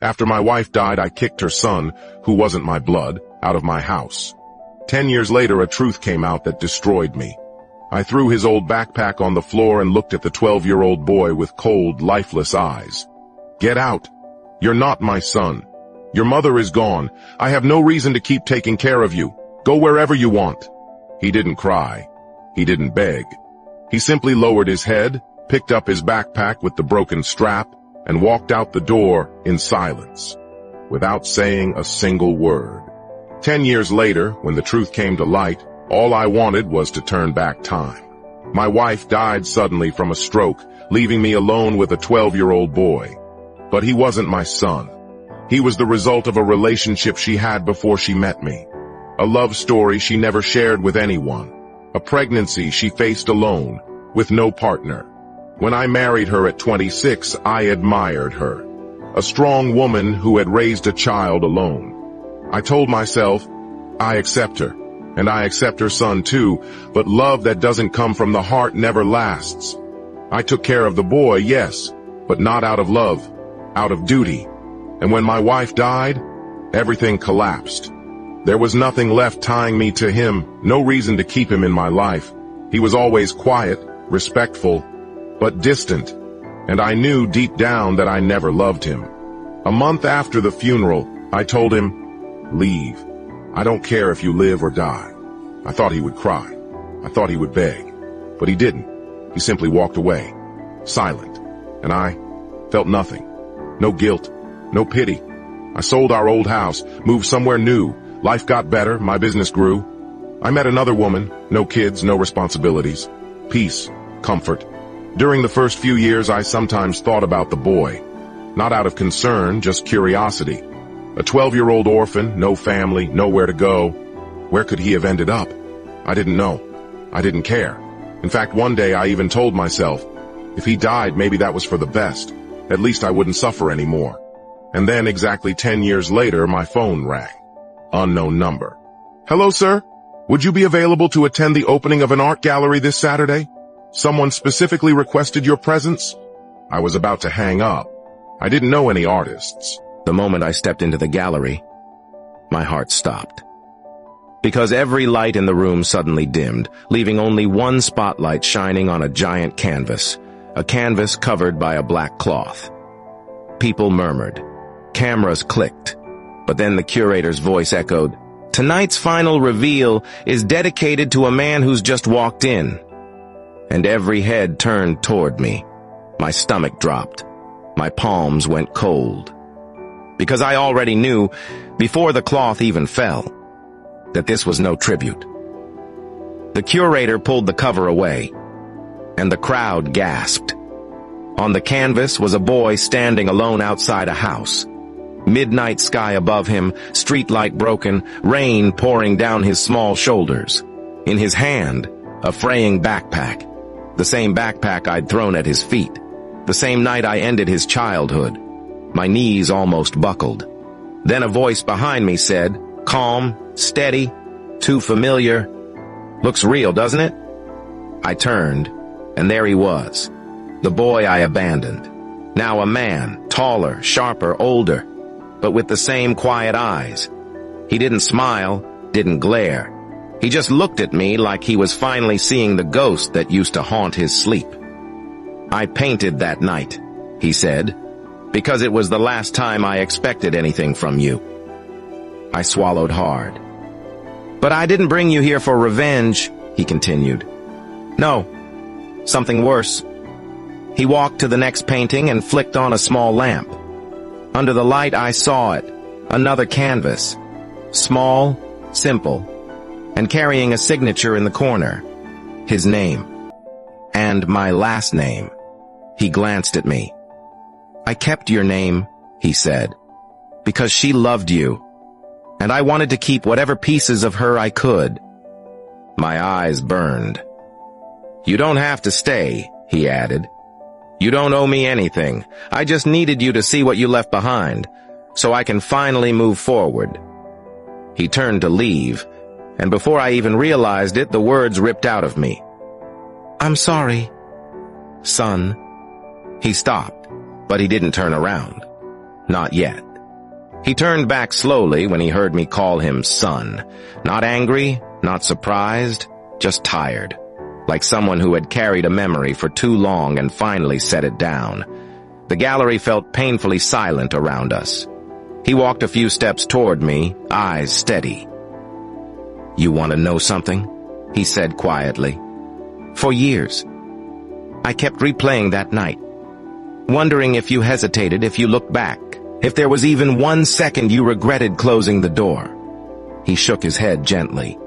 After my wife died, I kicked her son, who wasn't my blood, out of my house. 10 years later, a truth came out that destroyed me. I threw his old backpack on the floor and looked at the 12-year-old boy with cold, lifeless eyes. Get out. You're not my son. Your mother is gone. I have no reason to keep taking care of you. Go wherever you want. He didn't cry. He didn't beg. He simply lowered his head, picked up his backpack with the broken strap, and walked out the door in silence, without saying a single word. 10 years later, when the truth came to light, all I wanted was to turn back time. My wife died suddenly from a stroke, leaving me alone with a 12-year-old boy. But he wasn't my son. He was the result of a relationship she had before she met me. A love story she never shared with anyone. A pregnancy she faced alone, with no partner. When I married her at 26, I admired her. A strong woman who had raised a child alone. I told myself, I accept her, and I accept her son too, but love that doesn't come from the heart never lasts. I took care of the boy, yes, but not out of love, out of duty. And when my wife died, everything collapsed. There was nothing left tying me to him, no reason to keep him in my life. He was always quiet, respectful, but distant, and I knew deep down that I never loved him. A month after the funeral, I told him, leave. I don't care if you live or die. I thought he would cry. I thought he would beg. But he didn't. He simply walked away, silent, and I felt nothing. No guilt, no pity. I sold our old house, moved somewhere new. Life got better, my business grew. I met another woman, no kids, no responsibilities. Peace, comfort. During the first few years, I sometimes thought about the boy. Not out of concern, just curiosity. A 12-year-old orphan, no family, nowhere to go. Where could he have ended up? I didn't know. I didn't care. In fact, one day I even told myself, if he died, maybe that was for the best. At least I wouldn't suffer anymore. And then, exactly 10 years later, my phone rang. Unknown number. Hello, sir. Would you be available to attend the opening of an art gallery this Saturday? Someone specifically requested your presence? I was about to hang up. I didn't know any artists. The moment I stepped into the gallery, my heart stopped. Because every light in the room suddenly dimmed, leaving only one spotlight shining on a giant canvas, a canvas covered by a black cloth. People murmured. Cameras clicked. But then the curator's voice echoed, "Tonight's final reveal is dedicated to a man who's just walked in." And every head turned toward me. My stomach dropped. My palms went cold. Because I already knew, before the cloth even fell, that this was no tribute. The curator pulled the cover away, and the crowd gasped. On the canvas was a boy standing alone outside a house. Midnight sky above him, streetlight broken, rain pouring down his small shoulders. In his hand, a fraying backpack. The same backpack I'd thrown at his feet. The same night I ended his childhood. My knees almost buckled. Then a voice behind me said, calm, steady, too familiar. Looks real, doesn't it? I turned, and there he was. The boy I abandoned. Now a man, taller, sharper, older, but with the same quiet eyes. He didn't smile, didn't glare. He just looked at me like he was finally seeing the ghost that used to haunt his sleep. I painted that night, he said, because it was the last time I expected anything from you. I swallowed hard. But I didn't bring you here for revenge, he continued. No, something worse. He walked to the next painting and flicked on a small lamp. Under the light I saw it, another canvas, small, simple, and carrying a signature in the corner, his name, and my last name. He glanced at me. I kept your name, he said, because she loved you, and I wanted to keep whatever pieces of her I could. My eyes burned. You don't have to stay, he added. You don't owe me anything. I just needed you to see what you left behind, so I can finally move forward. He turned to leave, and before I even realized it, the words ripped out of me. I'm sorry, son. He stopped, but he didn't turn around. Not yet. He turned back slowly when he heard me call him son. Not angry, not surprised, just tired. Like someone who had carried a memory for too long and finally set it down. The gallery felt painfully silent around us. He walked a few steps toward me, eyes steady. "You want to know something?" he said quietly. For years, I kept replaying that night, wondering if you hesitated, if you looked back, if there was even 1 second you regretted closing the door. He shook his head gently.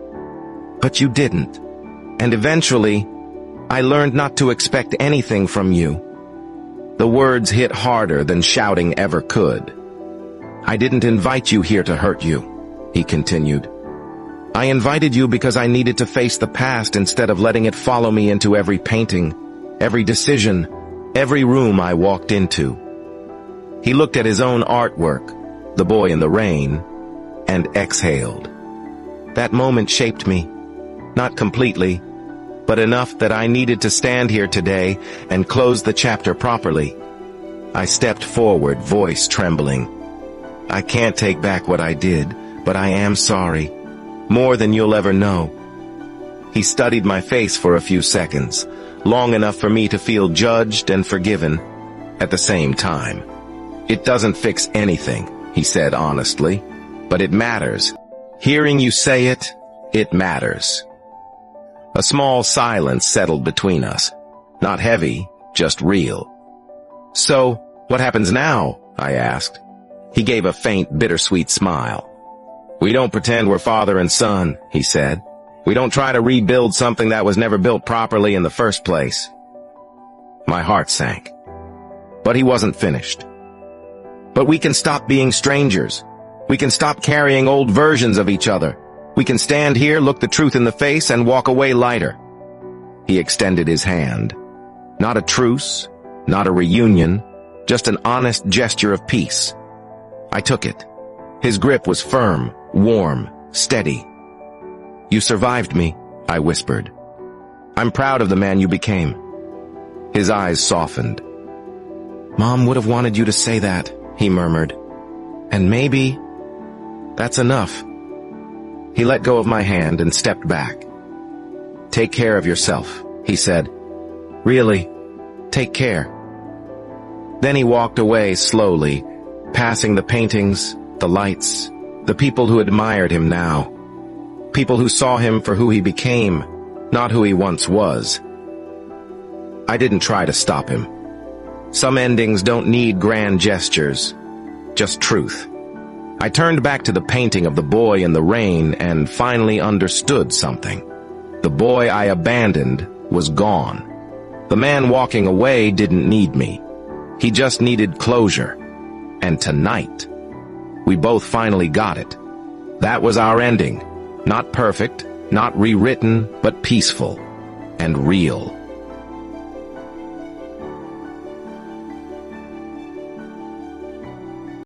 But you didn't. And eventually, I learned not to expect anything from you. The words hit harder than shouting ever could. I didn't invite you here to hurt you, he continued. I invited you because I needed to face the past instead of letting it follow me into every painting, every decision, every room I walked into. He looked at his own artwork, The Boy in the Rain, and exhaled. That moment shaped me, not completely, but enough that I needed to stand here today and close the chapter properly. I stepped forward, voice trembling. I can't take back what I did, but I am sorry. More than you'll ever know. He studied my face for a few seconds, long enough for me to feel judged and forgiven at the same time. It doesn't fix anything, he said honestly, but it matters. Hearing you say it, it matters. A small silence settled between us. Not heavy, just real. So, what happens now? I asked. He gave a faint, bittersweet smile. We don't pretend we're father and son, he said. We don't try to rebuild something that was never built properly in the first place. My heart sank. But he wasn't finished. But we can stop being strangers. We can stop carrying old versions of each other. We can stand here, look the truth in the face, and walk away lighter. He extended his hand. Not a truce, not a reunion, just an honest gesture of peace. I took it. His grip was firm, warm, steady. You survived me, I whispered. I'm proud of the man you became. His eyes softened. Mom would have wanted you to say that, he murmured. And maybe that's enough. He let go of my hand and stepped back. Take care of yourself, he said. Really, take care. Then he walked away slowly, passing the paintings, the lights, the people who admired him now. People who saw him for who he became, not who he once was. I didn't try to stop him. Some endings don't need grand gestures, just truth. I turned back to the painting of the boy in the rain and finally understood something. The boy I abandoned was gone. The man walking away didn't need me. He just needed closure. And tonight, we both finally got it. That was our ending. Not perfect, not rewritten, but peaceful and real.